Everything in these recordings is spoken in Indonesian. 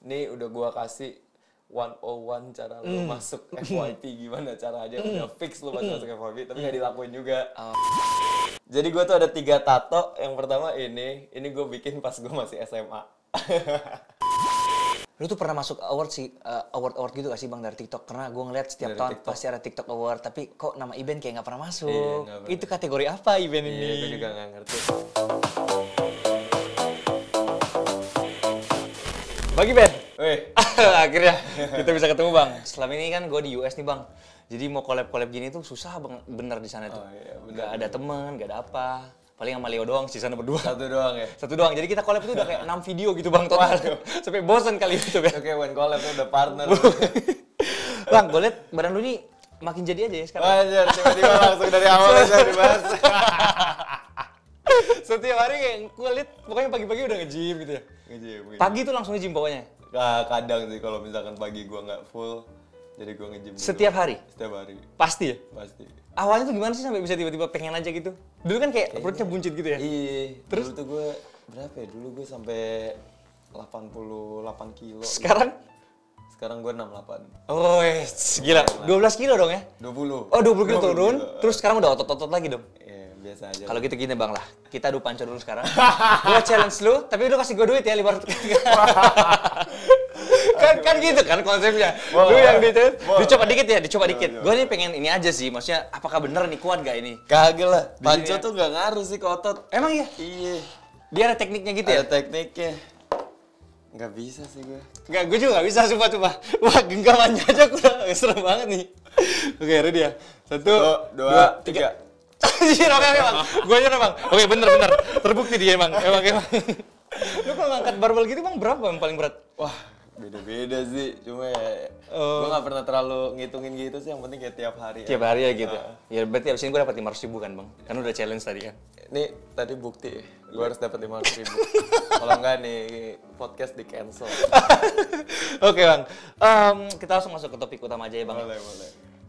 nih udah gua kasih 101 cara lu masuk FYP gimana caranya, udah fix lu masuk FYP tapi gak dilakuin juga. Jadi gua tuh ada 3 tato. Yang pertama ini gua bikin pas gua masih SMA. Lu tuh pernah masuk award sih, award gitu gak sih Bang dari TikTok? Karena gue ngeliat setiap Dari tahun TikTok. pasti ada TikTok award, tapi kok nama event kayak gak pernah masuk. Iya, nggak pernah. Itu kategori apa event ini? Iya, gue juga gak ngerti. Bagi Ben. Weh, Akhirnya kita bisa ketemu Bang. Selama ini kan gue di US nih Bang. Jadi mau collab-collab gini tuh susah bener di sana tuh. Oh, iya, bener, Gak ada temen, gak ada apa. Paling sama Leo doang, sisanya berdua. satu doang ya. Satu doang. Jadi kita collab itu udah kayak 6 video gitu Bang total. Sampai bosan kali itu Ben. Oke, when collab tuh udah partner. Bang, gue liat badan lu nih makin jadi aja ya sekarang. Wajar, tiba-tiba langsung dari awal aja dibahas. Setiap hari kayak gue liat pokoknya pagi-pagi udah nge-gym gitu ya. Nge-gym. Pagi tuh langsung nge-gym pokoknya. Kadang sih kalau misalkan pagi gua nggak full, jadi gua nge-gym dulu. Setiap hari? Setiap hari, Pasti ya? pasti. Awalnya tuh gimana sih sampai bisa tiba-tiba pengen aja gitu? Dulu kan kayak perutnya buncit gitu ya? Iya, terus tuh gua berapa ya? Dulu gua sampai 88 kilo. Sekarang? Sekarang gua 68. Oh, gila. 12 kilo dong ya? 20. Oh, 20 kilo 20 turun. kilo. Terus sekarang udah otot-otot lagi dong? Iya, biasa aja. Kalau gitu gini Bang lah, kita adu panco dulu sekarang. Gua challenge lu, tapi lu kasih gua duit ya 500. kan gitu kan konsepnya. Lu yang dicoba dikit ya, dicoba dikit. Gua nih pengen ini aja sih, maksudnya apakah bener nih kuat gak ini? Kagak lah, panco ya. tuh nggak ngaruh sih ke otot. Emang iya? Iya, Dia ada tekniknya gitu ya? ada tekniknya. Nggak bisa sih gua. Enggak, gue juga gak bisa sumpah. Wah, genggamannya aja udah serem banget nih. Oke, ready ya? 1, 2, 3. Anjir, oke Bang. Gue aja Bang. Oke, bener. Terbukti dia Emang. Lu kalau ngangkat barbel gitu Bang, berapa yang paling berat? Wah, beda-beda sih. Cuma ya, gue nggak pernah terlalu ngitungin gitu sih. Yang penting kayak tiap hari. Tiap hari ya gitu. Ya berarti abis ini gue dapat 500.000 kan Bang? Kan udah challenge tadi kan? Ini tadi bukti, gue harus dapat 500.000. Kalau enggak nih, podcast di cancel. Oke Bang, kita langsung masuk ke topik utama aja ya Bang. Boleh.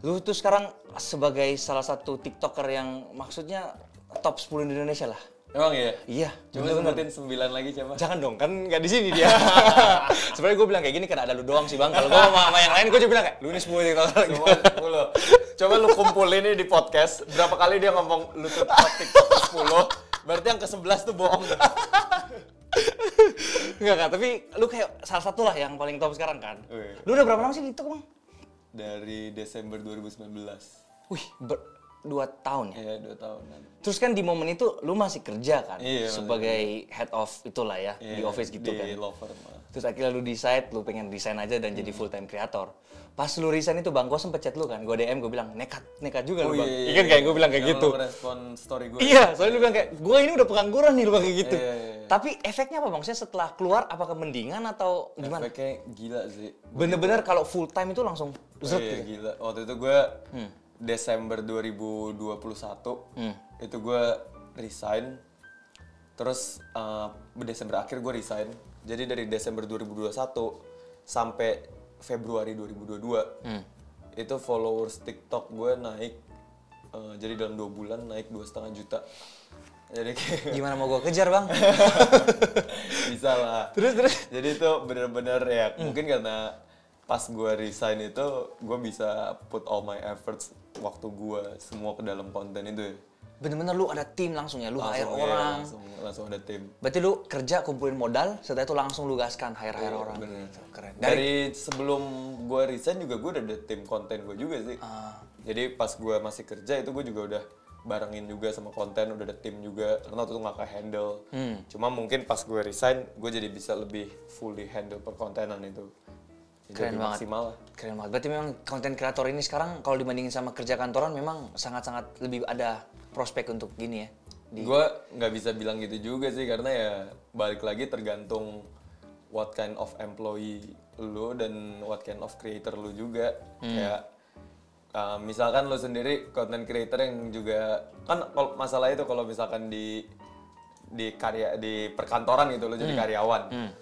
Lu tuh sekarang sebagai salah satu TikToker yang maksudnya top 10 di Indonesia lah. Emang ya? Iya. Coba sebutin 9 lagi coba. Jangan dong, kan nggak di sini dia. Sebenarnya gue bilang kayak gini karena ada lu doang sih Bang. Kalau gue sama yang lain gue juga bilang kayak lu ini 10 TikToker. Cuma 10. Coba lu kumpulin ini di podcast. Berapa kali dia ngomong lu tuh top TikTok 10. Berarti yang ke-11 tuh bohong tuh. Enggak, tapi lu kayak salah satu lah yang paling top sekarang kan. Wih. Lu udah berapa lama sih di TikTok Bang? Dari Desember 2019. Wih, 2 tahun ya? Iya, 2 tahunan. Terus kan di momen itu lu masih kerja kan? Iya, sebagai head of itulah ya, di office gitu kan? Di Lover mah. Terus akhirnya lu decide, lu pengen resign aja dan jadi full time creator. Pas lu resign itu Bang, gue sempet chat lu kan, gue DM, gue bilang nekat juga lu Bang. Iya kan kayak gue bilang kayak Yang gitu. lu respon story gue. Iya, soalnya lu bilang kayak, gue ini udah pengangguran nih lu Bang kayak gitu. Iya. Tapi efeknya apa Bang? Maksudnya setelah keluar, apakah mendingan atau gimana? Efeknya gila sih. Bener-bener kalau full time itu langsung zret Iya, gitu. gila. Waktu itu gue Desember 2021 itu gue resign. Terus Desember akhir gue resign. Jadi dari Desember 2021 sampai Februari 2022 itu followers TikTok gue naik. Jadi dalam 2 bulan naik 2,5 juta. Jadi kayak Gimana mau gue kejar Bang? bisa lah. Terus? Jadi itu bener-bener ya mungkin karena pas gue resign itu gue bisa put all my efforts waktu gue semua ke dalam konten itu ya. Bener-bener lu ada tim langsung ya, lu hire Langsung, iya, orang. langsung ada tim. Berarti lu kerja kumpulin modal, setelah itu langsung lu gaskan hire orang. bener. Gitu. Keren. Dari sebelum gue resign juga gue udah ada tim konten gue juga sih. Jadi pas gue masih kerja itu gue juga udah barengin juga sama konten, udah ada tim juga. Karena waktu itu nggak ke-handle. Cuma mungkin pas gue resign, gue jadi bisa lebih fully handle perkontenan itu. Keren Jadi banget. maksimal lah. Keren banget. Berarti memang konten kreator ini sekarang kalau dibandingin sama kerja kantoran memang sangat-sangat lebih ada prospek untuk gini ya. Gue nggak bisa bilang gitu juga sih karena ya balik lagi tergantung what kind of employee lu dan what kind of creator lu juga. Kayak misalkan lu sendiri content creator yang juga kan masalah itu kalau misalkan di perkantoran gitu lu jadi karyawan.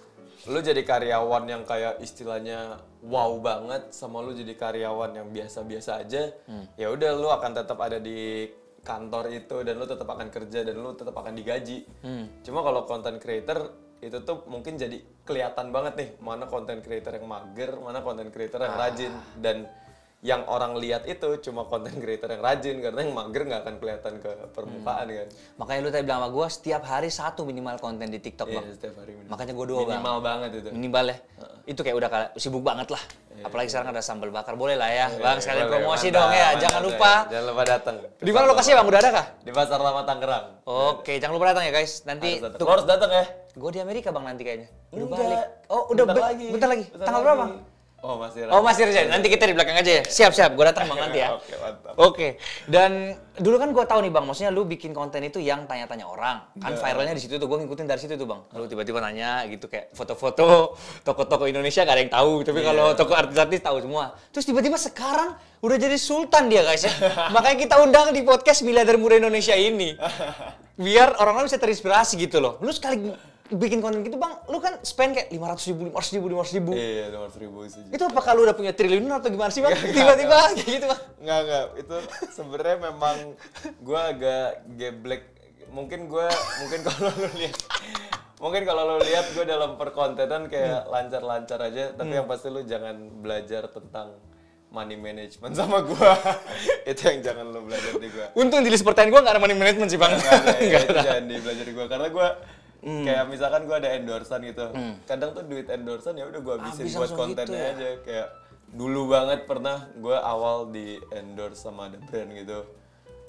Lu jadi karyawan yang kayak istilahnya wow banget sama lu jadi karyawan yang biasa-biasa aja, ya udah lu akan tetap ada di kantor itu dan lu tetap akan kerja dan lu tetap akan digaji. Cuma kalau content creator itu tuh mungkin jadi kelihatan banget nih mana konten creator yang mager, mana konten creator yang rajin, dan yang orang lihat itu cuma konten creator yang rajin, karena yang mager nggak akan kelihatan ke permukaan kan. Makanya lu tadi bilang sama gue setiap hari 1 minimal konten di TikTok bang. Setiap hari minimal. Makanya gue 2 bang. Minimal banget itu. Minimal ya. Itu kayak udah sibuk banget lah. Apalagi sekarang ada sambal bakar, boleh lah ya bang, sekalian promosi dong ya, jangan lupa. Jangan lupa datang. Di mana lokasinya bang, udah ada kah? Di Pasar Lama Tangerang. Oke, jangan lupa datang ya guys, nanti Lo harus datang ya. gue di Amerika bang nanti kayaknya. Udah Enggak. balik. Oh udah bentar lagi. Tanggal berapa? Oh masih. Oh masih resign. Nanti kita di belakang aja ya. Siap. Gue datang bang nanti ya. Oke, mantap. Oke. Dan dulu kan gue tahu nih bang, maksudnya lu bikin konten itu yang tanya-tanya orang. Kan viralnya di situ tuh, gue ngikutin dari situ tuh bang. Lu tiba-tiba nanya gitu kayak foto-foto toko-toko Indonesia gak ada yang tahu, tapi kalau toko artis-artis tahu semua. Terus tiba-tiba sekarang udah jadi sultan dia guys ya. Makanya kita undang di podcast Miliarder Muda Indonesia ini. Biar orang-orang bisa terinspirasi gitu loh. Lu sekali bikin konten gitu bang, lu kan spend kayak 500.000, 500.000. Iya, 500.000 sih. Itu apakah lu udah punya triliun atau gimana sih bang? Tiba-tiba kayak gitu bang? Enggak. Itu sebenarnya memang gue agak geblek. Mungkin kalau lu lihat gue dalam perkontenan kayak lancar-lancar aja, tapi yang pasti lu jangan belajar tentang money management sama gue. Itu yang jangan lu belajar di gue. Untung di list pertanyaan gue gak ada money management sih bang. Itu jangan dibelajar di gue, karena gue kayak misalkan gue ada endorsean gitu, kadang tuh duit endorsean ya udah gue habisin buat kontennya gitu aja. Kayak dulu banget pernah gue awal di endorse sama ada brand gitu,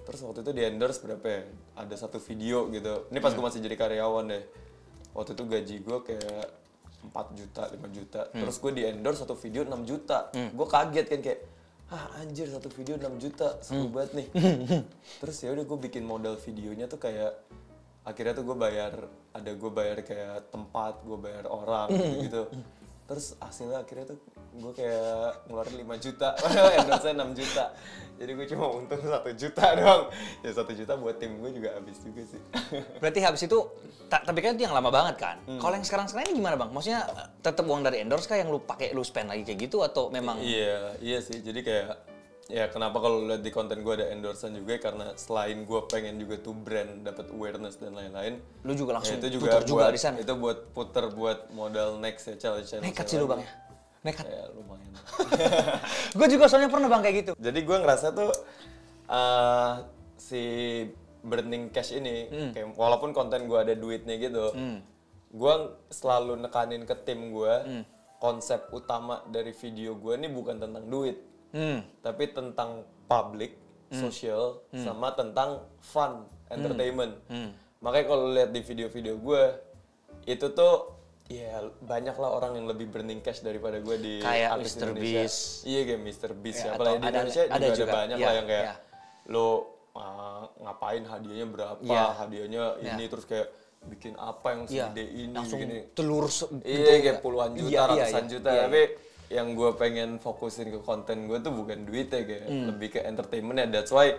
terus waktu itu di endorse berapa ya, ada satu video gitu, ini pas gue masih jadi karyawan deh, waktu itu gaji gue kayak 4 juta, 5 juta, terus gue di endorse satu video 6 juta, gue kaget kan kayak anjir satu video 6 juta, seru banget nih. Terus ya udah gue bikin modal videonya tuh kayak akhirnya tuh gue bayar kayak tempat, gue bayar orang gitu. Terus hasilnya akhirnya tuh gue kayak ngeluarin 5 juta, endorse-nya 6 juta. Jadi gue cuma untung 1 juta doang. Ya 1 juta buat tim gue juga habis juga sih. Berarti habis itu, tapi kan itu yang lama banget kan? Kalau yang sekarang ini gimana bang? Maksudnya tetap uang dari endorse kah yang lu pakai, lu spend lagi kayak gitu atau memang? Iya sih, jadi kayak ya kenapa kalau lihat di konten gue ada endorsean juga, karena selain gue pengen juga tuh brand dapat awareness dan lain-lain, lu juga langsung itu putar juga di sana. Itu buat puter buat modal next ya, challenge. Nekat sih lu bang ya? Nekat? Ya lumayan. Gue juga soalnya pernah bang kayak gitu. Jadi gue ngerasa tuh si burning cash ini, kayak walaupun konten gue ada duitnya gitu, gue selalu nekanin ke tim gue, konsep utama dari video gue ini bukan tentang duit. Tapi tentang public, social, sama tentang fun, entertainment. Makanya kalau lihat di video-video gue, itu tuh ya banyak lah orang yang lebih burning cash daripada gue di kayak artis Mr. Indonesia. Beast. Iya kayak Mr. Beast ya. Ya, Apalagi di Indonesia juga ada banyak lah yang kayak lo ngapain hadiahnya berapa, hadiahnya ini terus kayak bikin apa yang segede ini, langsung begini. telur Iya kayak puluhan juta, ratusan juta. Iya. Tapi yang gue pengen fokusin ke konten gue tuh bukan duitnya, kayak lebih ke entertainmentnya. That's why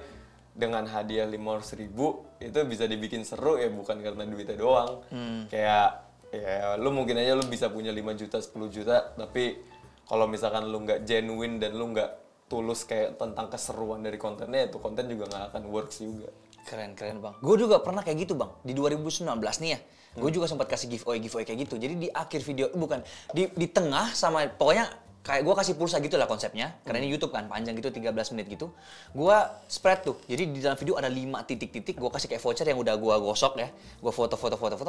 dengan hadiah 500.000 itu bisa dibikin seru ya, bukan karena duitnya doang. Kayak ya lu mungkin aja lu bisa punya 5 juta, 10 juta, tapi kalau misalkan lu nggak genuine dan lu nggak tulus kayak tentang keseruan dari kontennya, itu konten juga nggak akan works juga. Keren bang. Gue juga pernah kayak gitu bang. Di 2019 nih ya. Gue juga sempat kasih giveaway kayak gitu. Jadi di akhir video, bukan di tengah sama pokoknya kayak gue kasih pulsa gitu lah konsepnya. Karena ini YouTube kan panjang gitu 13 menit gitu. Gue spread tuh. Jadi di dalam video ada 5 titik-titik. Gue kasih kayak voucher yang udah gue gosok ya. Gue foto.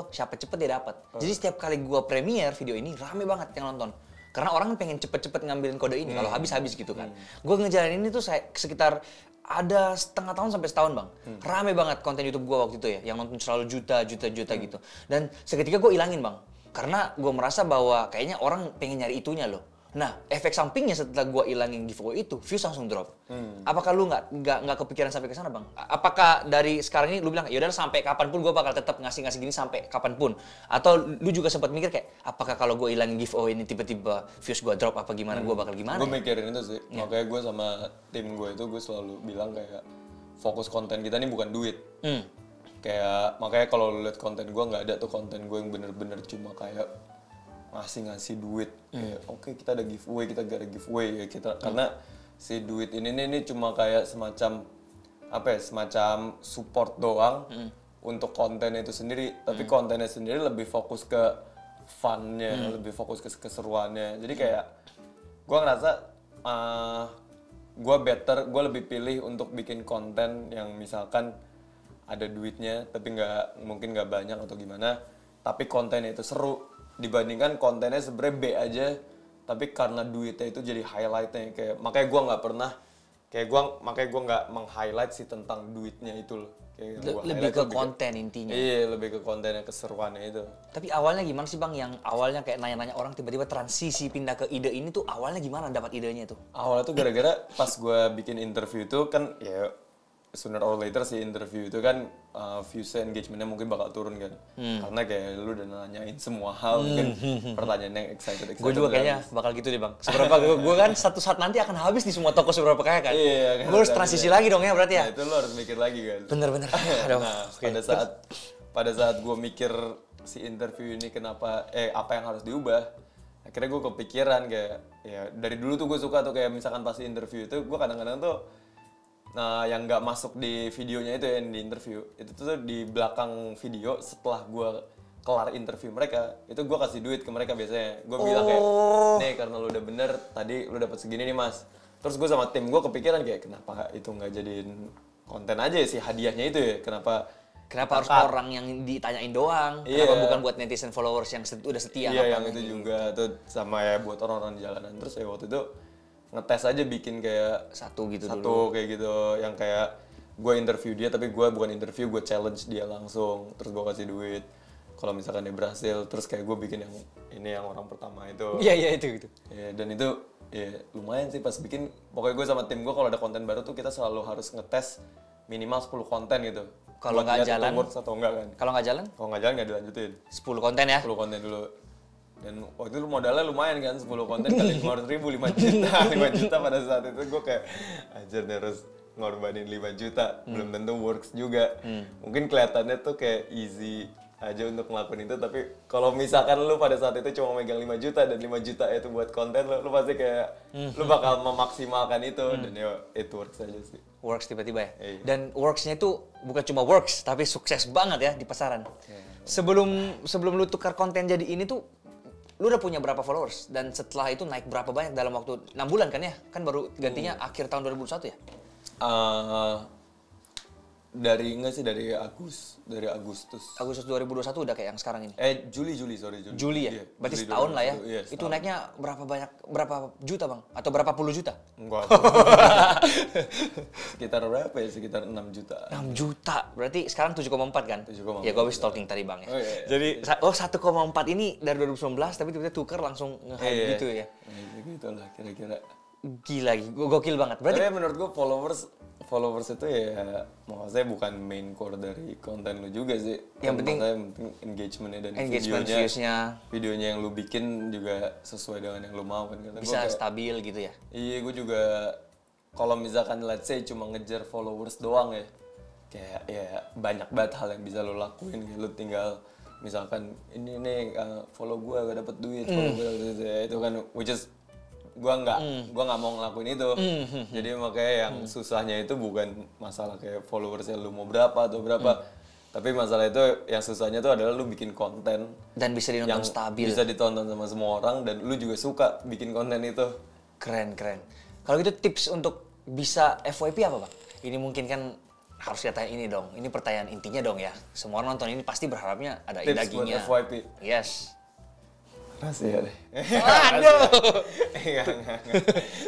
Siapa cepet dia dapat. Jadi setiap kali gue premiere video ini rame banget yang nonton. Karena orang pengen cepet-cepet ngambilin kode ini. Kalau habis gitu kan. Gue ngejalanin ini tuh sekitar ada setengah tahun sampai setahun bang. Rame banget konten YouTube gue waktu itu ya, yang nonton selalu juta gitu. Dan seketika gue ilangin bang, karena gue merasa bahwa kayaknya orang pengen nyari itunya loh. Nah, efek sampingnya setelah gue ilangin giveaway itu, views langsung drop. Apakah lu nggak kepikiran sampai ke sana bang? Apakah dari sekarang ini lu bilang, yaudah sampai kapanpun gue bakal tetap ngasih gini sampai kapanpun? Atau lu juga sempat mikir kayak, apakah kalau gue ilangin giveaway ini tiba-tiba views gue drop apa gimana? Gue bakal gimana? Gue mikirin itu sih. Makanya gue sama tim gue itu gue selalu bilang kayak fokus konten kita ini bukan duit. Kayak makanya kalau lu lihat konten gue nggak ada tuh konten gue yang bener-bener cuma kayak ngasih duit. Kayak oke, kita ada giveaway, kita gak ada giveaway ya kita karena si duit ini cuma kayak semacam apa ya, semacam support doang untuk konten itu sendiri. Tapi kontennya sendiri lebih fokus ke funnya, lebih fokus ke keseruannya. Jadi kayak gue ngerasa gue lebih pilih untuk bikin konten yang misalkan ada duitnya tapi mungkin nggak banyak atau gimana, tapi kontennya itu seru dibandingkan kontennya sebenarnya B aja tapi karena duitnya itu jadi highlightnya. Kayak makanya gue nggak meng-highlight sih tentang duitnya itu loh. Lebih ke konten intinya. Iya, lebih ke kontennya, keseruannya itu. Tapi awalnya gimana sih Bang, yang awalnya kayak nanya-nanya orang tiba-tiba transisi pindah ke ide ini tuh awalnya gimana dapat idenya tuh? Awalnya tuh gara-gara pas gue bikin interview itu kan ya sooner or later sih interview itu kan views-nya, engagementnya mungkin bakal turun kan. Karena kayak lu udah nanyain semua hal, mungkin pertanyaan yang excited. Gue juga kayaknya bakal gitu deh Bang. Seberapa gue kan satu saat nanti akan habis di semua toko seberapa kaya kan. Iya, gue harus transisi lagi dong ya berarti ya. Nah, itu lu harus mikir lagi kan. Bener-bener. Aduh. Nah, pada saat gue mikir si interview ini apa yang harus diubah, akhirnya gue kepikiran kayak ya dari dulu tuh gue suka tuh kayak misalkan pas interview itu gue kadang-kadang tuh yang nggak masuk di videonya itu ya, yang di interview itu tuh di belakang video setelah gue kelar interview mereka itu gue kasih duit ke mereka biasanya. Gue bilang kayak nih karena lu udah bener tadi lu dapat segini nih mas. Terus gue sama tim gue kepikiran kayak kenapa itu nggak jadiin konten aja sih hadiahnya itu ya, kenapa harus orang yang ditanyain doang? Kenapa bukan buat netizen followers yang udah setia? Iya, yang itu juga tuh sama ya buat orang-orang di jalanan. Terus ya waktu itu ngetes aja bikin kayak satu kayak gitu yang kayak gue interview dia tapi gue bukan interview, gue challenge dia langsung terus gue kasih duit kalau misalkan dia berhasil. Terus kayak gue bikin yang orang pertama itu itu ya, dan itu ya lumayan sih pas bikin. Pokoknya gue sama tim gue kalau ada konten baru tuh kita selalu harus ngetes minimal 10 konten gitu. Kalau nggak jalan atau enggak kan? Kalau nggak jalan nggak dilanjutin. 10 konten ya? 10 konten dulu. Dan waktu itu modalnya lumayan kan, 10 konten kali 500 ribu, 5 juta. 5 juta pada saat itu gue kayak anjir harus ngorbanin 5 juta. Belum tentu works juga. Mungkin kelihatannya tuh kayak easy aja untuk ngelakuin itu, tapi kalau misalkan lu pada saat itu cuma megang 5 juta dan 5 juta itu buat konten, lu pasti kayak lu bakal memaksimalkan itu dan ya it works aja sih. Works tiba-tiba ya? Iya. Dan works-nya itu bukan cuma works, tapi sukses banget ya di pasaran. Sebelum lu tukar konten jadi ini tuh, lu udah punya berapa followers? Dan setelah itu naik berapa banyak dalam waktu 6 bulan kan ya? Kan baru gantinya akhir tahun 2021 ya? Dari Agustus. Agustus 2021 udah kayak yang sekarang ini? Juli ya? Iya, berarti Juli setahun lah ya? Iya, itu naiknya berapa juta Bang? Atau berapa puluh juta? Enggak. Sekitar berapa ya? Sekitar 6 juta. 6 juta, berarti sekarang 7,4 kan? 7,4. Ya gue habis stalking tadi Bang ya. Oh, iya. Jadi 1,4 ini dari 2019 tapi tiba-tiba tukar langsung nge-hype gitu ya? Gitu lah kira-kira. Gila, gokil banget. Berarti tapi menurut gue followers itu ya maksudnya bukan main core dari konten lu juga sih. Yang penting engagementnya dan videonya yang lu bikin juga sesuai dengan yang lu mau kan. Bisa stabil gitu ya? Iya, gue juga kalau misalkan let's say cuma ngejar followers doang ya, kayak ya banyak banget hal yang bisa lu lakuin. Lu tinggal misalkan ini nih follow gue gak dapet duit, follow gue dapet duit, itu kan which is gua nggak mau ngelakuin itu. Jadi makanya yang susahnya itu bukan masalah kayak followersnya lu mau berapa atau berapa, tapi masalah itu yang susahnya itu adalah lu bikin konten dan bisa ditonton yang stabil, bisa ditonton sama semua orang dan lu juga suka bikin konten itu. Keren. Kalau gitu tips untuk bisa FYP apa Bang? Ini mungkin kan harus kita ini dong, ini pertanyaan intinya dong ya. Semua orang nonton ini pasti berharapnya ada dagingnya. Tips buat FYP? Yes. Rahasia deh. Aduh.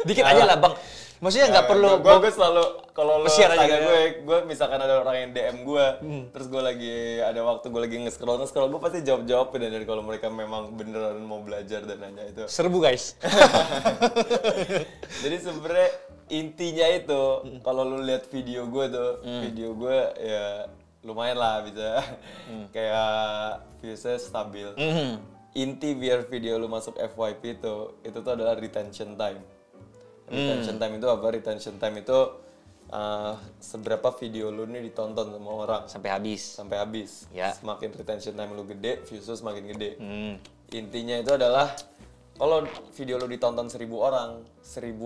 Dikit aja lah Bang. Maksudnya nggak perlu. Gue selalu kalau lo tanya gitu gue misalkan ada orang yang DM gue, terus gue lagi ada waktu gue lagi nge-scroll, gue pasti jawab dan kalau mereka memang beneran mau belajar dan nanya itu. Serbu guys. Jadi sebenarnya intinya itu kalau lu lihat video gue tuh, video gue ya lumayan lah bisa kayak viewsnya stabil. Inti biar video lu masuk FYP itu tuh adalah retention time. Retention time itu apa? Retention time itu seberapa video lu nih ditonton sama orang sampai habis. Ya. Semakin retention time lu gede, views lu semakin gede. Intinya itu adalah kalau video lu ditonton 1000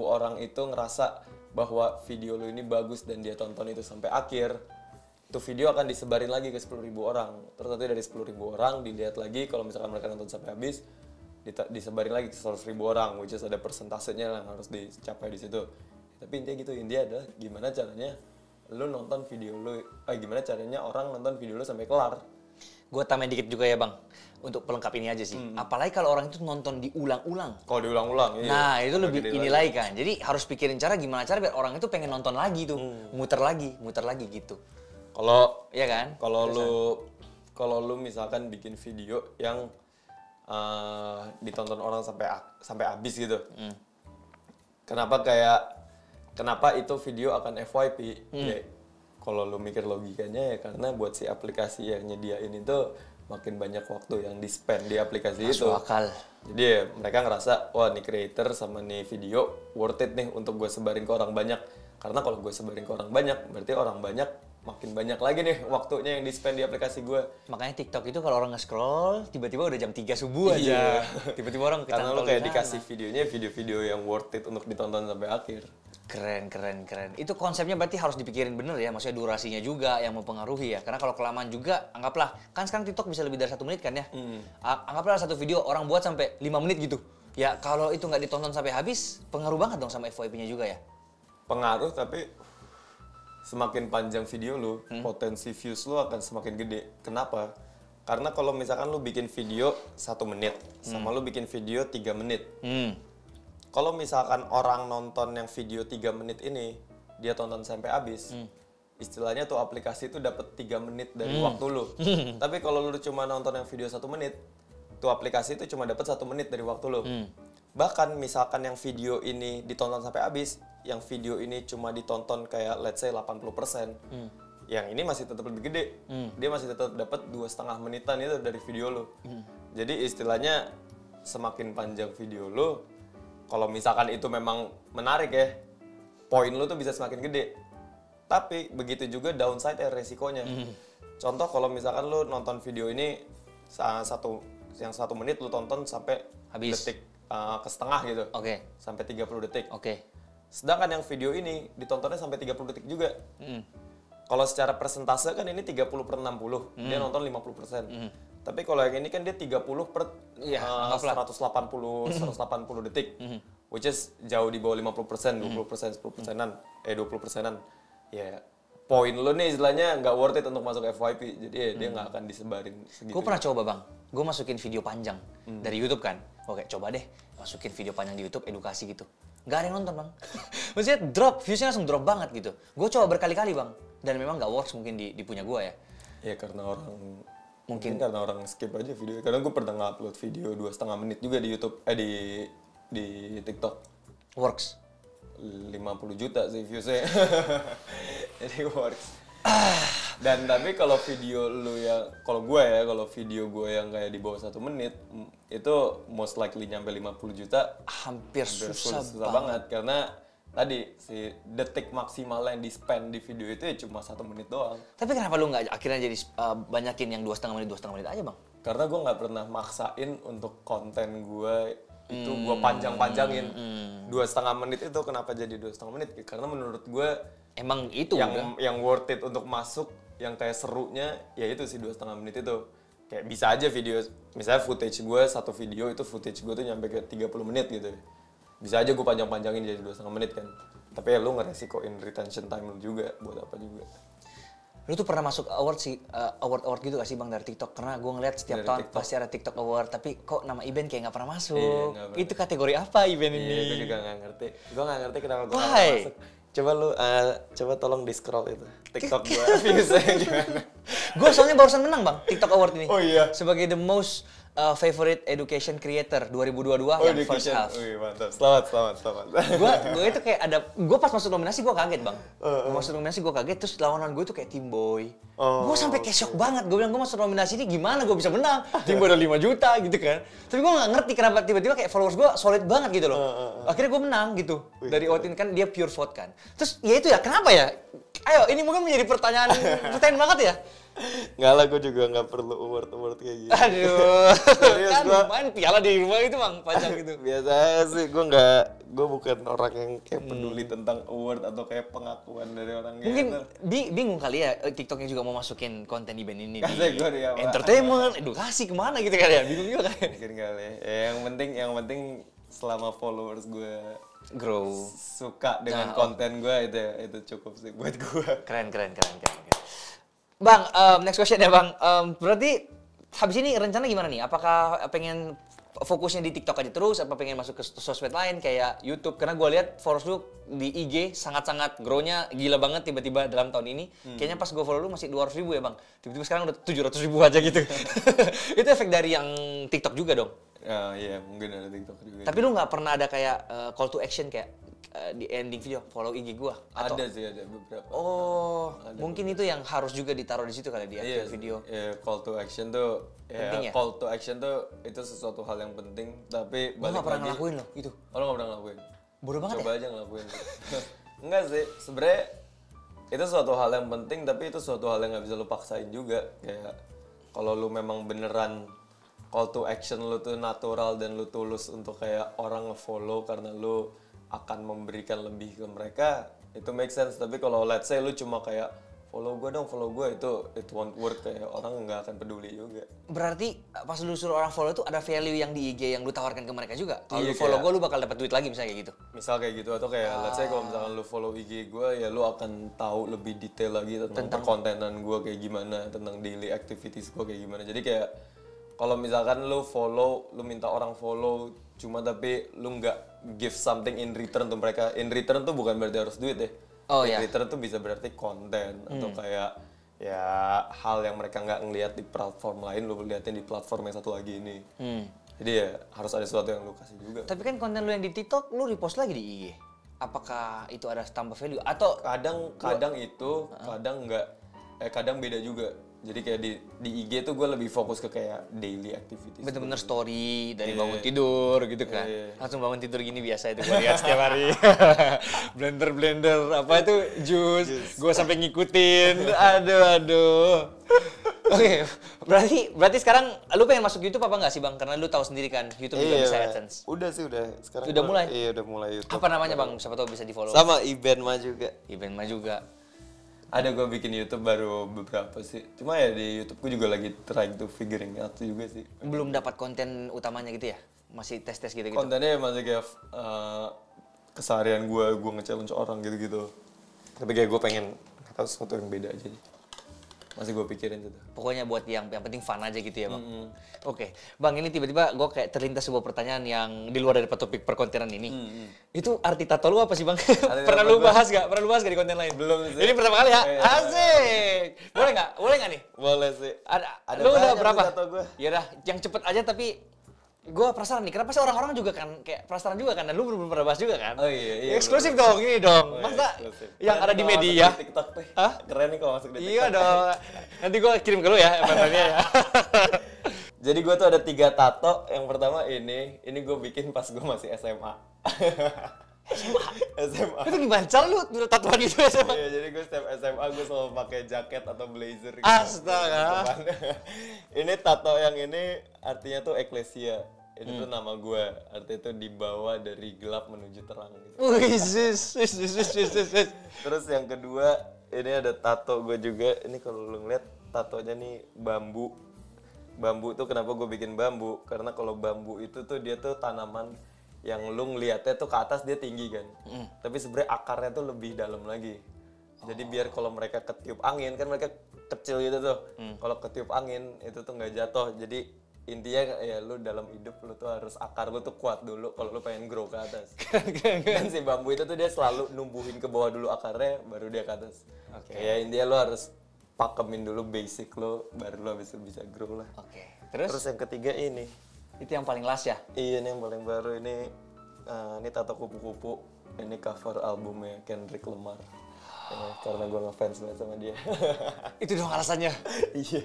orang itu ngerasa bahwa video lu ini bagus dan dia tonton itu sampai akhir, Itu video akan disebarin lagi ke 10.000 orang. Terus nanti dari 10.000 orang dilihat lagi, kalau misalkan mereka nonton sampai habis, disebarin lagi ke 100.000 orang, which is ada persentasenya yang harus dicapai di situ. Tapi intinya adalah gimana caranya lu nonton video lu, gimana caranya orang nonton video lu sampai kelar. Gue tambahin dikit juga ya bang, untuk pelengkap ini aja sih. Apalagi kalau orang itu nonton diulang-ulang. Kalau diulang-ulang, iya. Nah itu lebih ini lagi kan. Jadi harus pikirin gimana cara biar orang itu pengen nonton lagi tuh, muter lagi gitu. Kalau iya kan? Kalau lu misalkan bikin video yang ditonton orang sampai habis gitu. Kenapa itu video akan FYP? Ya, kalau lu mikir logikanya ya karena buat si aplikasi yang nyediain itu makin banyak waktu yang di-spend di aplikasi itu. Masuk akal. Jadi ya, mereka ngerasa, wah nih creator sama nih video worth it nih untuk gue sebarin ke orang banyak. Karena kalau gue sebarin ke orang banyak, berarti orang banyak makin banyak lagi nih waktunya yang di-spend di aplikasi gue. Makanya TikTok itu kalau orang nge-scroll, tiba-tiba udah jam 3 subuh aja. Tiba-tiba orang karena lo kayak dikasih videonya video-video yang worth it untuk ditonton sampai akhir. Keren. Itu konsepnya berarti harus dipikirin bener ya, maksudnya durasinya juga yang mempengaruhi ya. Karena kalau kelamaan juga, anggaplah, kan sekarang TikTok bisa lebih dari 1 menit kan ya. Anggaplah satu video orang buat sampai 5 menit gitu. Ya kalau itu nggak ditonton sampai habis, pengaruh banget dong sama FYP-nya juga ya. Pengaruh, tapi semakin panjang video lu, potensi views lu akan semakin gede. Kenapa? Karena kalau misalkan lu bikin video 1 menit, sama lu bikin video 3 menit. Kalau misalkan orang nonton yang video 3 menit ini, dia tonton sampai habis, istilahnya tuh aplikasi itu dapat 3 menit dari waktu lu. Tapi kalau lu cuma nonton yang video 1 menit, tuh aplikasi itu cuma dapat 1 menit dari waktu lu. Bahkan misalkan yang video ini ditonton sampai habis, yang video ini cuma ditonton kayak let's say 80%, yang ini masih tetap lebih gede. Dia masih tetap dapat 2,5 menitan itu dari video lu. Jadi istilahnya semakin panjang video lu, kalau misalkan itu memang menarik ya, poin lu tuh bisa semakin gede. Tapi begitu juga downside resikonya. Contoh kalau misalkan lu nonton video ini yang 1 menit lu tonton sampai habis detik ke setengah gitu. Sampai 30 detik. Sedangkan yang video ini ditontonnya sampai 30 detik juga. Kalau secara persentase kan ini 30/60, dia nonton 50%. Tapi kalau yang ini kan dia 30 per 180 detik. Which is jauh di bawah 50%, 20%, 10%-an, 20%-an. Ya, poin lo nih istilahnya nggak worth it untuk masuk FYP. Jadi ya, dia nggak akan disebarin segitu. Gue pernah coba bang, gue masukin video panjang dari YouTube kan. Oke, coba deh masukin video panjang di YouTube edukasi gitu. Nggak ada yang nonton bang. Maksudnya drop, viewsnya langsung drop banget gitu. Gue coba berkali-kali bang, dan memang nggak works mungkin di punya gue ya. Ya karena mungkin karena orang skip aja video. Karena gue pernah ngupload video 2,5 menit juga di YouTube, di TikTok. Works. 50 juta sih viewsnya. Jadi works. Dan tapi kalau video lu kalau video gue yang kayak di bawah 1 menit, itu most likely nyampe 50 juta. Hampir susah banget. Karena tadi si detik maksimal yang di-spend di video itu ya cuma 1 menit doang. Tapi kenapa lu nggak akhirnya jadi banyakin yang 2,5 menit aja bang? Karena gue nggak pernah maksain untuk konten gue itu gue panjang-panjangin. 2,5 menit itu kenapa jadi 2,5 menit? Karena menurut gue emang itu yang worth it untuk masuk, yang kayak serunya ya itu sih 2,5 menit itu. Kayak bisa aja video, misalnya footage gue, satu video itu footage gue tuh nyampe ke 30 menit gitu. Bisa aja gue panjang-panjangin jadi 2,5 menit kan. Tapi ya lu ngeresikoin retention time lu juga, buat apa juga. Lu tuh pernah masuk award gitu gak sih bang dari TikTok? Karena gue ngeliat setiap tahun pasti ada TikTok Award, tapi kok nama event kayak gak pernah masuk. Iya, itu kategori apa event ini? Iya, gue juga gak ngerti. Gue gak ngerti kenapa gue gak masuk. Coba lu, coba tolong di scroll itu TikTok gue, viewsnya gimana. Gue soalnya barusan menang bang, TikTok Award ini. Oh iya? Sebagai the most favorite education creator 2022 yang first half. Wih, mantap. Selamat. Gue itu kayak gue pas masuk nominasi gue kaget bang. Masuk nominasi gue kaget, terus lawanan gue itu kayak Tim Boy. Gue sampai kayak shock banget, gue bilang gue masuk nominasi ini gimana gue bisa menang? Tim Boy udah 5 juta gitu kan. Tapi gue gak ngerti kenapa tiba-tiba kayak followers gue solid banget gitu loh. Akhirnya gue menang gitu. Dari voting kan dia pure vote kan. Terus ya itu ya, kenapa ya? Ayo, ini mungkin menjadi pertanyaan banget ya. Nggak lah, gue juga nggak perlu award kayak gitu. Aduh. Serius Kan gue. main piala di rumah itu bang, panjang gitu. Biasa aja sih, gue bukan orang yang kayak peduli tentang award atau kayak pengakuan dari orang Mungkin gitu. bingung kali ya, TikToknya juga mau masukin konten event ini di Kategori apa? entertainment, edukasi kemana gitu kan ya, bingung juga kan. Mungkin kali ya, yang penting selama followers gue Grow. suka dengan konten gue itu cukup sih buat gue. Keren. Bang, next question ya bang. Berarti habis ini rencana gimana nih? Apakah pengen fokusnya di TikTok aja terus? Apa pengen masuk ke sosmed lain kayak YouTube? Karena gue lihat followers lu di IG sangat-sangat grow-nya gila banget tiba-tiba dalam tahun ini. Kayaknya pas gue follow lu masih 200.000 ya bang. Tiba-tiba sekarang udah 700.000 aja gitu. Itu efek dari yang TikTok juga dong? Iya, mungkin ada TikTok juga. Tapi lu nggak pernah ada kayak call to action kayak di ending video follow IG gua? Atau... Ada beberapa. Oh, mungkin itu yang harus juga ditaruh di situ kali di akhir video. Iya, call to action tuh Penting ya? Call to action tuh itu sesuatu hal yang penting, tapi Gua nggak pernah ngelakuin loh itu. Oh, lo nggak pernah ngelakuin? Bodoh banget Coba aja ngelakuin. Enggak sih, sebenarnya itu suatu hal yang penting, tapi itu suatu hal yang nggak bisa lo paksain juga. Kayak kalau lo memang beneran call to action lo tuh natural dan lo tulus untuk kayak orang nge-follow karena lo akan memberikan lebih ke mereka, itu make sense. Tapi kalau let's say lo cuma kayak follow gue itu it won't work, kayak orang nggak akan peduli juga. Berarti pas lu suruh orang follow itu ada value yang di IG yang lu tawarkan ke mereka juga. Kalau Iya, lu follow kayak- gua lu bakal dapat duit lagi misalnya kayak gitu. Misal kayak gitu, atau kayak let's say kalau misalkan lu follow IG gue, ya lu akan tahu lebih detail lagi tentang perkontenan gue kayak gimana, tentang daily activities gue kayak gimana. Jadi kayak kalau misalkan lu minta orang follow cuma tapi lu nggak give something in return tuh mereka. In return tuh bukan berarti harus duit ya. Oh, in iya. return tuh bisa berarti konten atau kayak ya hal yang mereka nggak ngelihat di platform lain, lu liatin di platform yang satu lagi ini. Jadi ya harus ada sesuatu yang lu kasih juga. Tapi kan konten lu yang di TikTok lu repost lagi di IG. Apakah itu ada tambah value atau Kadang itu, kadang nggak, kadang beda juga. Jadi kayak di IG tuh gue lebih fokus ke kayak daily activities. bener-bener story dari bangun tidur gitu kan? Iya. Langsung bangun tidur gini biasa itu gue lihat setiap hari. blender apa itu jus. Gue sampai ngikutin. Aduh. Oke, berarti sekarang lu pengen masuk YouTube apa enggak sih bang? Karena lu tahu sendiri kan YouTube juga bisa AdSense. Udah sih, sekarang Udah mulai? Iya, udah mulai YouTube. Apa namanya bang? Siapa tahu bisa di follow. Sama Ibenma juga. Event mah juga. Ada gue bikin YouTube baru beberapa sih. Cuma ya di YouTube gue juga lagi trying to figuring out juga sih. Belum dapat konten utamanya gitu ya? Masih tes-tes gitu-gitu. Kontennya masih kayak keseharian gue nge-challenge orang gitu-gitu. Tapi kayak gue pengen tahu sesuatu yang beda aja. Masih gue pikirin itu. Pokoknya buat yang penting fun aja gitu ya bang. Oke, bang ini tiba-tiba gue kayak terlintas sebuah pertanyaan yang di luar dari topik perkontenan ini. Itu arti tato lu apa sih bang? Pernah lu bahas gak? Pernah lu bahas gak di konten lain? Belum sih. Ini pertama kali ya? Asik! Boleh gak nih? Boleh sih. Ada lu udah banyak berapa? sih tato gua. Yaudah, yang cepet aja tapi gue penasaran nih, kenapa sih orang-orang juga kan kayak penasaran juga kan, dan lu belum pernah bahas juga kan? Oh iya. Eksklusif dong, ini dong. Oh, iya, Masa eksklusif. yang Keren ada di kalau masuk media? di TikTok deh. Hah? Keren nih kalau masuk di TikTok. Iya dong. Nanti gue kirim ke lu ya kontennya ya. Jadi gue tuh ada 3 tato. Yang pertama ini gue bikin pas gue masih SMA. SMA. Itu gimana cara lu tatoan gitu ya sama? Iya, jadi gue setiap SMA gue selalu pakai jaket atau blazer gitu. Astaga. Ini tato yang ini artinya tuh Ecclesia. Ini tuh nama gue. Artinya tuh dibawa dari gelap menuju terang gitu. Wih, Terus yang kedua, ini ada tato gue juga. Ini kalau lu ngeliat tatonya nih bambu. Bambu tuh kenapa gue bikin bambu? Karena kalau bambu itu tuh dia tuh tanaman yang lu ngeliatnya tuh ke atas dia tinggi kan. Tapi sebenarnya akarnya tuh lebih dalam lagi. Jadi biar kalau mereka ketiup angin, kan mereka kecil gitu tuh. Kalau ketiup angin itu tuh nggak jatuh. Jadi intinya ya lu dalam hidup lu tuh harus akar lu tuh kuat dulu kalau lu pengen grow ke atas. Dan si bambu itu tuh dia selalu numbuhin ke bawah dulu akarnya baru dia ke atas. Ya intinya lu harus pakemin dulu basic lu baru lu habis itu bisa grow lah. Oke. Terus yang ketiga ini. Itu yang paling last ya? Iya, ini yang paling baru ini tato kupu-kupu. Ini cover albumnya Kendrick Lamar. Karena gue ngefans banget sama dia. Itu dong alasannya. Iya.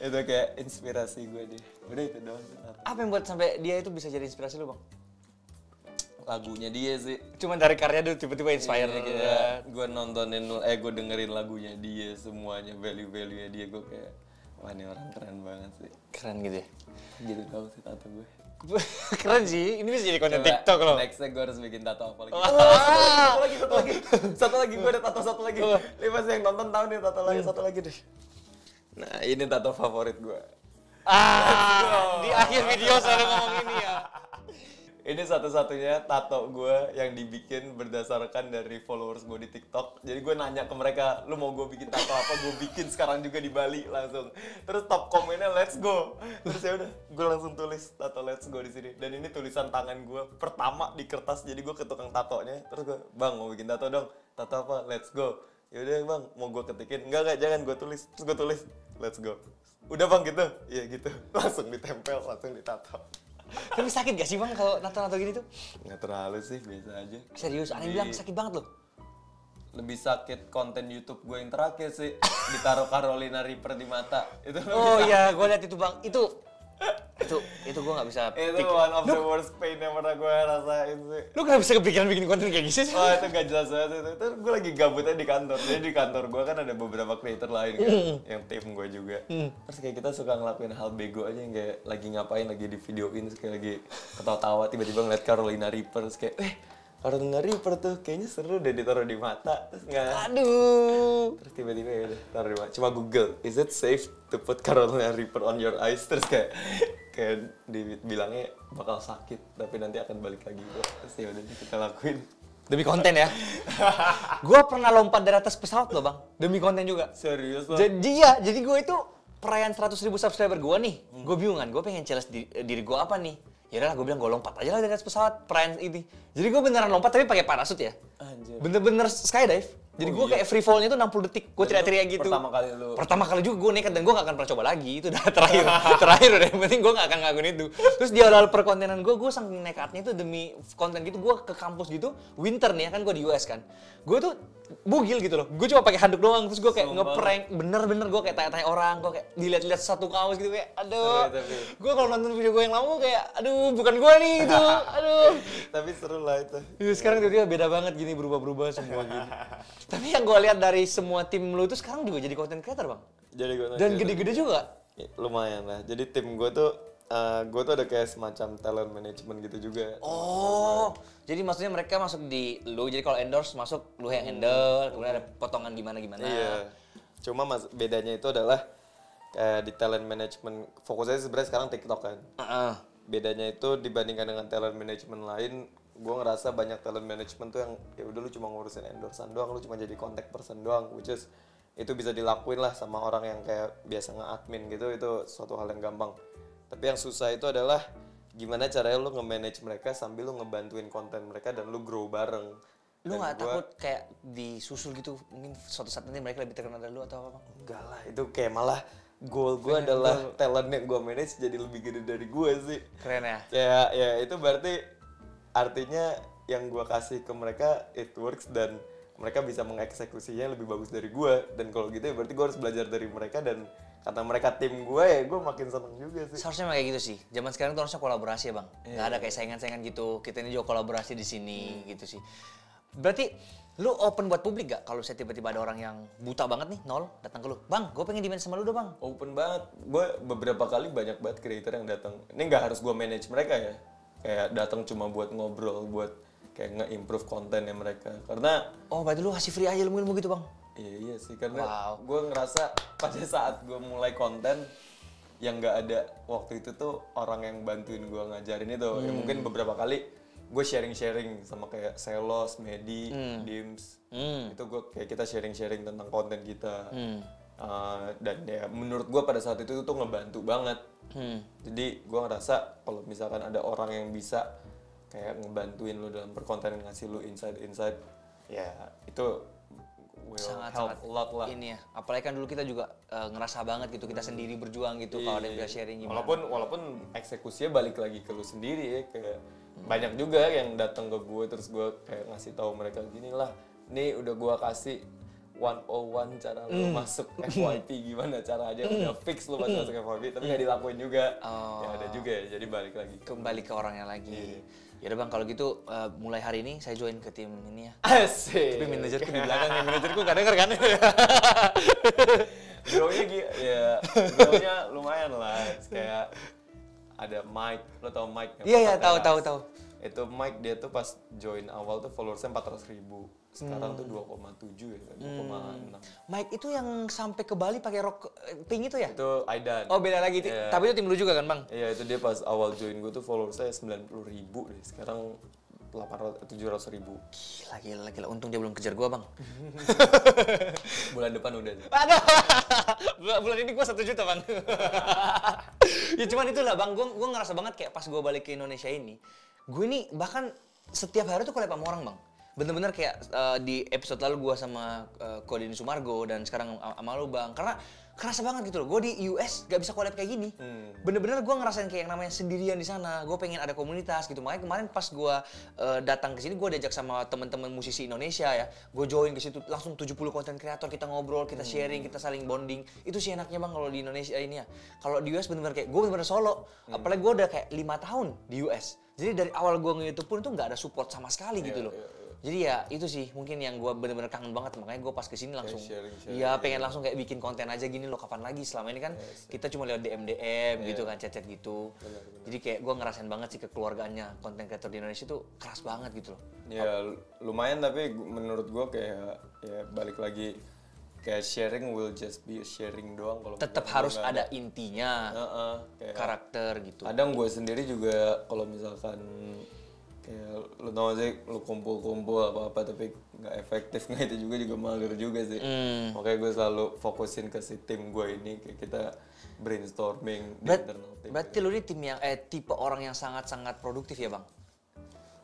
Itu kayak inspirasi gue dia. Udah itu doang. Apa yang buat sampai dia itu bisa jadi inspirasi lu bang? lagunya dia sih. Cuman dari karya dulu tiba-tiba inspire gitu. Iya, gue gue dengerin lagunya dia semuanya, value-value-nya dia, gue kayak wah ini orang keren banget sih. Keren gitu ya. Gitu tau sih tato gue. Keren sih, ini bisa jadi konten Coba, TikTok loh. Nextnya gue harus bikin tato apa lagi. Wah. Satu lagi gue ada tato satu lagi. Ini pasti yang nonton tahu nih tato lagi satu lagi deh. Nah ini tato favorit gue. Di akhir video selalu ngomong ini ya. Ini satu-satunya tato gue yang dibikin berdasarkan dari followers gue di TikTok. Jadi gue nanya ke mereka, lu mau gue bikin tato apa? Gue bikin sekarang juga di Bali langsung. Terus top komennya let's go. Terus ya udah, gue langsung tulis tato let's go di sini. Dan ini tulisan tangan gue pertama di kertas. Jadi gue ke tukang tatonya. Terus gue, bang mau bikin tato dong. Tato apa? Let's go. Ya udah bang, mau gue ketikin? Enggak jangan gue tulis. Terus gue tulis let's go. Udah bang gitu? Iya gitu. Langsung ditempel, langsung ditato. Tapi sakit gak sih bang kalau nato-nato gini tuh? Nggak terlalu sih, biasa aja. Serius, aneh bilang sakit banget loh. Lebih sakit konten YouTube gue yang terakhir sih. Ditaruh Carolina Reaper di mata. Itu Oh iya, gue liat itu bang. Itu gue nggak bisa. Itu one of the worst pain yang pernah gue rasain sih. Lu kenapa bisa kepikiran bikin konten kayak gitu sih? Wah itu gak jelas banget itu. Itu gue lagi gabutnya di kantor. Jadi di kantor gue kan ada beberapa creator lain kan. Yang tim gue juga. Terus kayak kita suka ngelakuin hal bego aja yang kayak lagi ngapain, lagi di videoin. Terus kayak lagi ketawa-tawa tiba-tiba ngeliat Carolina Reaper. Terus kayak Carolina Reaper tuh kayaknya seru deh ditaruh di mata. Terus nggak. Aduh. Terus tiba-tiba ya udah taruh di mata. Cuma Google, is it safe to put Carolina Reaper on your eyes? Terus kayak dibilangnya bakal sakit tapi nanti akan balik lagi kok. Terus ya udah kita lakuin Demi konten ya. Gue pernah lompat dari atas pesawat loh bang. Demi konten juga. serius loh. Jadi gue itu perayaan 100.000 subscriber gue nih. Gue bingung kan, gue pengen challenge diri gue apa nih. Ya udah gue bilang gue lompat aja lah dari atas pesawat perayaan ini. Jadi gue beneran lompat tapi pakai parasut ya. Anjir. Bener-bener skydive. Jadi gue kayak free fall-nya tuh 60 detik. Gue teriak-teriak gitu. Pertama kali juga gue nekat dan gue gak akan pernah coba lagi. Itu udah terakhir udah. Yang penting gue gak akan ngelakuin itu. Terus di awal perkontenan gue saking nekatnya itu demi konten gitu. Gue ke kampus gitu, winter nih ya kan gue di US kan. Gue tuh bugil gitu loh. Gue cuma pakai handuk doang. Terus gue kayak ngeprank. Bener-bener gue kayak tanya-tanya orang. Gue kayak dilihat-lihat satu kaos gitu kayak aduh. Gue kalau nonton video gue yang lama kayak aduh bukan gue nih gitu. Aduh. Tapi seru lah itu. Sekarang tiba-tiba beda banget gini, berubah-berubah semua gini. Tapi yang gue lihat dari semua tim lu itu sekarang juga jadi content creator bang. Jadi gue Dan gede-gede juga. Ya, lumayan lah. Jadi tim gue tuh ada kayak semacam talent management gitu juga. Oh, jadi maksudnya mereka masuk di lu. Jadi kalau endorse masuk lu yang handle, kemudian ada potongan gimana-gimana. Iya. Cuma bedanya itu adalah kayak di talent management fokusnya sebenarnya sekarang TikTok kan. Bedanya itu dibandingkan dengan talent management lain, gue ngerasa banyak talent management tuh yang ya udah lu cuma ngurusin endorsean doang, lu cuma jadi contact person doang, which is itu bisa dilakuin lah sama orang yang kayak biasa nge-admin gitu, itu suatu hal yang gampang. Tapi yang susah itu adalah gimana caranya lu nge-manage mereka sambil lu ngebantuin konten mereka dan lu grow bareng. Lu nggak takut kayak disusul gitu, mungkin suatu saat nanti mereka lebih terkenal dari lu atau apa bang? Enggak lah, itu kayak malah goal gue adalah talent yang gue manage jadi lebih gede dari gue sih. Keren ya? Ya itu berarti artinya yang gue kasih ke mereka it works dan mereka bisa mengeksekusinya lebih bagus dari gue. Dan kalau gitu ya berarti gue harus belajar dari mereka dan karena mereka tim gue ya gue makin seneng juga sih. Seharusnya kayak gitu sih. Zaman sekarang tuh harusnya kolaborasi ya bang. Nggak ada kayak saingan-saingan gitu. Kita ini juga kolaborasi di sini gitu sih. Berarti lu open buat publik gak? Kalau saya tiba-tiba ada orang yang buta banget nih, nol, datang ke lu. Bang, gue pengen di-manage sama lu dong bang. Open banget. Gue beberapa kali banyak banget creator yang datang. Ini nggak harus gue manage mereka ya. Kayak datang cuma buat ngobrol, buat kayak nge-improve kontennya mereka. Karena oh berarti lu kasih free aja ilmu-ilmu gitu bang? Iya sih, karena gue ngerasa pada saat gue mulai konten yang nggak ada waktu itu tuh orang yang bantuin gue ngajarin itu. Ya mungkin beberapa kali gue sharing-sharing sama kayak Selos, Medi, Dims. Itu gue kayak kita sharing-sharing tentang konten kita. Dan ya menurut gue pada saat itu tuh ngebantu banget. Jadi gue ngerasa kalau misalkan ada orang yang bisa kayak ngebantuin lu dalam perkontenan, ngasih lu insight-insight, ya itu will help a lot lah. Ini ya, apalagi kan dulu kita juga ngerasa banget gitu, kita sendiri berjuang gitu kalau ada yang bisa sharing gimana. Walaupun eksekusinya balik lagi ke lu sendiri ya, kayak banyak juga yang datang ke gue terus gue kayak ngasih tahu mereka gini lah, nih udah gue kasih 101 cara lu masuk FYP gimana caranya, udah fix lu masuk FYP tapi nggak dilakuin juga. Ya ada juga ya, jadi balik lagi. Kembali ke orangnya lagi. Ya udah Bang, kalau gitu mulai hari ini saya join ke tim ini ya. Asik. Tapi manajerku di belakang, manajerku gak denger kan? Grow-nya lumayan lah. Kayak ada Mike, lo tau Mike? Iya, tahu. Itu Mike, dia tuh pas join awal tuh followersnya 400.000. Sekarang tuh 2,7 ya, 2,6. Mike itu yang sampai ke Bali pakai rok pink itu ya? Itu Aidan. Oh beda lagi, tapi itu tim lu juga kan Bang? Iya, itu dia pas awal join gue tuh followersnya 90.000 deh. Sekarang 700.000. Gila. Untung dia belum kejar gua Bang. Bulan depan udah. Aduh, bulan ini gua 1 juta Bang. Ya cuman itulah Bang, gua ngerasa banget kayak pas gua balik ke Indonesia ini, gue ini bahkan setiap hari tuh collab sama orang Bang. Bener-bener kayak di episode lalu gue sama Kodeni Sumargo dan sekarang sama lu Bang, karena kerasa banget gitu loh, gue di US gak bisa collab kayak gini. Bener-bener gue ngerasain kayak yang namanya sendirian di sana, gue pengen ada komunitas gitu. Makanya kemarin pas gue datang ke sini, gue diajak sama teman-teman musisi Indonesia ya, gue join ke situ langsung 70 konten kreator, kita ngobrol, kita sharing, kita saling bonding. Itu sih enaknya Bang kalau di Indonesia ini ya. Kalau di US bener-bener kayak gue bener-bener solo, apalagi gue udah kayak 5 tahun di US. Jadi dari awal gue nge-YouTube pun tuh nggak ada support sama sekali gitu loh. Jadi ya itu sih mungkin yang gue bener-bener kangen banget, makanya gue pas kesini langsung pengen langsung kayak bikin konten aja gini loh, kapan lagi, selama ini kan kita cuma lewat DM gitu kan, chat-chat gitu. Jadi kayak gue ngerasain banget sih kekeluargaannya konten kreator di Indonesia tuh keras banget gitu loh. Ya lumayan, tapi menurut gue kayak ya balik lagi kayak sharing will just be sharing doang. Kalau tetap harus ada intinya, kayak karakter gitu. Kadang gue sendiri juga kalau misalkan kayak lu tau aja lu kumpul-kumpul apa-apa tapi nggak efektif, nggak itu juga mager juga sih. Makanya gue selalu fokusin ke si tim gue ini, kayak kita brainstorming di internal tim. Berarti lu ini tim yang tipe orang yang sangat-sangat produktif ya Bang?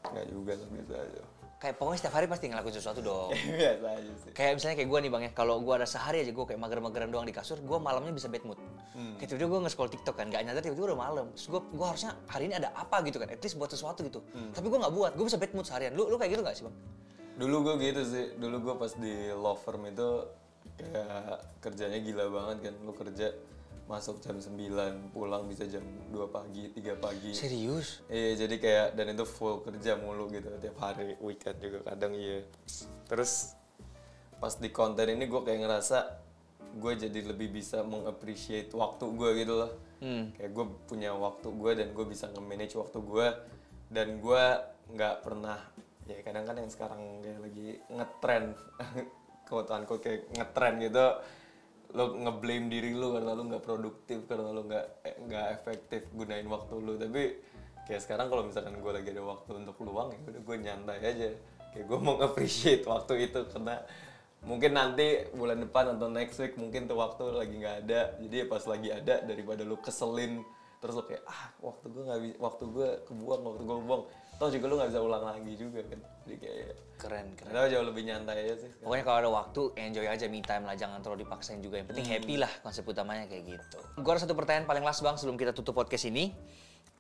Nggak juga lah, biasa aja. Kayak pokoknya setiap hari pasti ngelakuin sesuatu dong. Biasa aja sih. Kayak misalnya kayak gue nih Bang ya, kalau gue ada sehari aja gue kayak mager-mageran doang di kasur, gue malamnya bisa bad mood. Kayak tiba-tiba gue nge-scroll TikTok kan, gak nyadar tiba-tiba udah malam. Terus gue harusnya hari ini ada apa gitu kan, at least buat sesuatu gitu. Tapi gue nggak buat, gue bisa bad mood seharian. Lu kayak gitu nggak sih Bang? Dulu gue gitu sih, dulu gue pas di law firm itu kayak kerjanya gila banget kan. Lu kerja masuk jam 9, pulang bisa jam 2 pagi, 3 pagi. Serius? Iya, jadi kayak, dan itu full kerja mulu gitu tiap hari, weekend juga kadang iya. Terus pas di konten ini gue kayak ngerasa gue jadi lebih bisa meng-appreciate waktu gue gitu loh. Kayak gue punya waktu gue dan gue bisa nge-manage waktu gue. Dan gue nggak pernah, ya kadang kan yang sekarang kayak lagi ngetrend, quote-unquote kayak ngetrend gitu, lo nge-blame diri lo karena lo nggak produktif, karena lo nggak efektif gunain waktu lo. Tapi kayak sekarang kalau misalkan gue lagi ada waktu untuk luang, ya udah gue nyantai aja, kayak gue mau appreciate waktu itu, karena mungkin nanti bulan depan atau next week mungkin tuh waktu lagi nggak ada. Jadi ya pas lagi ada, daripada lo keselin terus lo kayak waktu gue kebuang, toh juga lo nggak bisa ulang lagi juga kan. Jadi kayak Keren. Karena jauh lebih nyantai aja sih sekarang. Pokoknya kalau ada waktu, enjoy aja, me time lah, jangan terlalu dipaksain juga. Yang penting happy lah, konsep utamanya kayak gitu. Gue ada satu pertanyaan paling last Bang sebelum kita tutup podcast ini.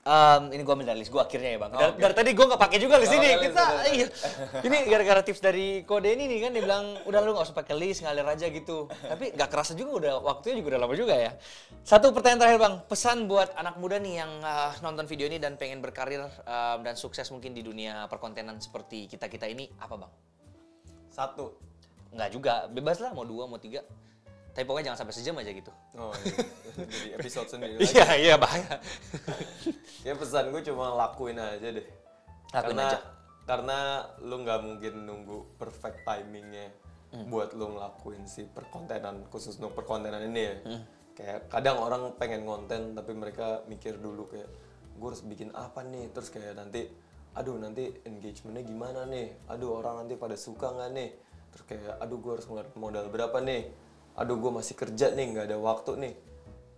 Ini gue ambil dari list gue akhirnya ya Bang. Dari tadi gue nggak pakai juga list ini. Iya. Ini gara-gara tips dari Kode ini nih kan, dia bilang udah lu nggak usah pakai list, ngalir aja gitu. Tapi nggak kerasa juga, udah waktunya juga udah lama juga ya. Satu pertanyaan terakhir Bang, pesan buat anak muda nih yang nonton video ini dan pengen berkarir dan sukses mungkin di dunia perkontenan seperti kita ini apa Bang? 1. Nggak juga, bebas lah, mau 2, mau 3. Tapi pokoknya jangan sampai sejam aja gitu. Oh iya, jadi episode sendiri lagi. Iya bahaya. Ya pesan gue cuma lakuin aja deh. Karena lu nggak mungkin nunggu perfect timingnya buat lu ngelakuin si perkontenan, khusus untuk perkontenan ini ya. Kayak kadang orang pengen konten tapi mereka mikir dulu kayak gue harus bikin apa nih, terus kayak nanti engagementnya gimana nih, orang nanti pada suka nggak nih, terus kayak gue harus ngeluarin modal berapa nih, gue masih kerja nih, nggak ada waktu nih.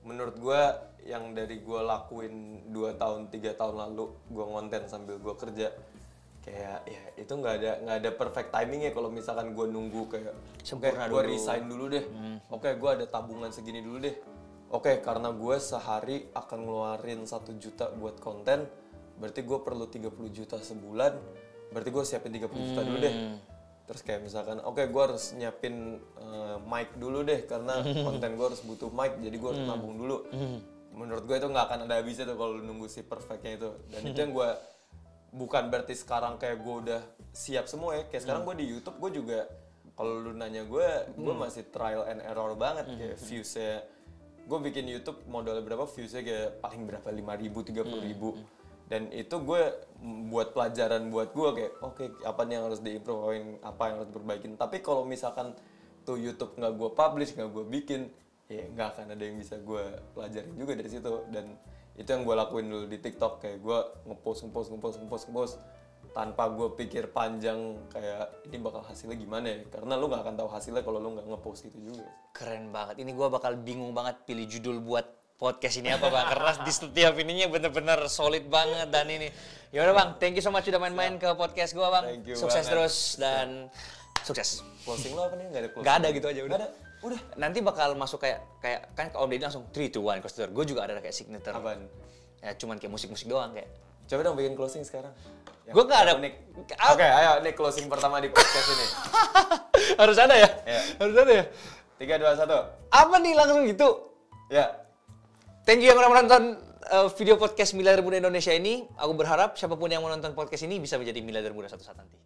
Menurut gue yang dari gue lakuin 2 tahun 3 tahun lalu, gue ngonten sambil gue kerja, kayak ya itu nggak ada perfect timingnya. Kalau misalkan gue nunggu kayak gue resign dulu deh, gue ada tabungan segini dulu deh, karena gue sehari akan ngeluarin 1 juta buat konten, berarti gue perlu 30 juta sebulan, berarti gue siapin 30 juta dulu deh. Terus kayak misalkan, oke gue harus nyiapin mic dulu deh karena konten gue harus butuh mic, jadi gue harus nabung dulu. Menurut gue itu nggak akan ada habisnya tuh kalau nunggu si perfectnya itu. Dan itu yang gue, bukan berarti sekarang kayak gue udah siap semua ya. Kayak sekarang gue di YouTube gue juga, kalau lu nanya gue masih trial and error banget. Kayak viewsnya, gue bikin YouTube modalnya berapa, viewsnya kayak paling berapa, 5.000, 30.000. Dan itu gue buat pelajaran buat gue kayak oke, apa nih yang harus diimprove, apa yang harus diperbaikin. Tapi kalau misalkan tuh YouTube nggak gue publish, nggak gue bikin, ya nggak akan ada yang bisa gue pelajarin juga dari situ. Dan itu yang gue lakuin dulu di TikTok, kayak gue ngepost tanpa gue pikir panjang kayak ini bakal hasilnya gimana ya, karena lu nggak akan tahu hasilnya kalau lu nggak ngepost itu juga. Keren banget. Ini gue bakal bingung banget pilih judul buat podcast ini apa bang, karena di setiap ininya bener-bener solid banget. Dan ini yaudah bang, thank you so much udah main-main ke podcast gue bang. Sukses banget. Terus dan sukses. Closing lo apa nih? Nggak ada closing? Nggak ada gitu aja, udah. Udah. Nanti bakal masuk kayak kan kalau Deddy langsung 3, 2, 1 close the door. Gue juga ada kayak signature. Apaan? Ya cuman kayak musik-musik doang kayak. Coba dong bikin closing sekarang. Gue nggak ada. Oke, ayo nih closing pertama di podcast ini. Harus ada ya? Ya. Harus ada ya? 3, 2, 1. Apa nih langsung gitu? Ya. Thank you yang udah menonton video podcast Miliarder Muda Indonesia ini. Aku berharap siapapun yang menonton podcast ini bisa menjadi miliarder muda suatu saat nanti.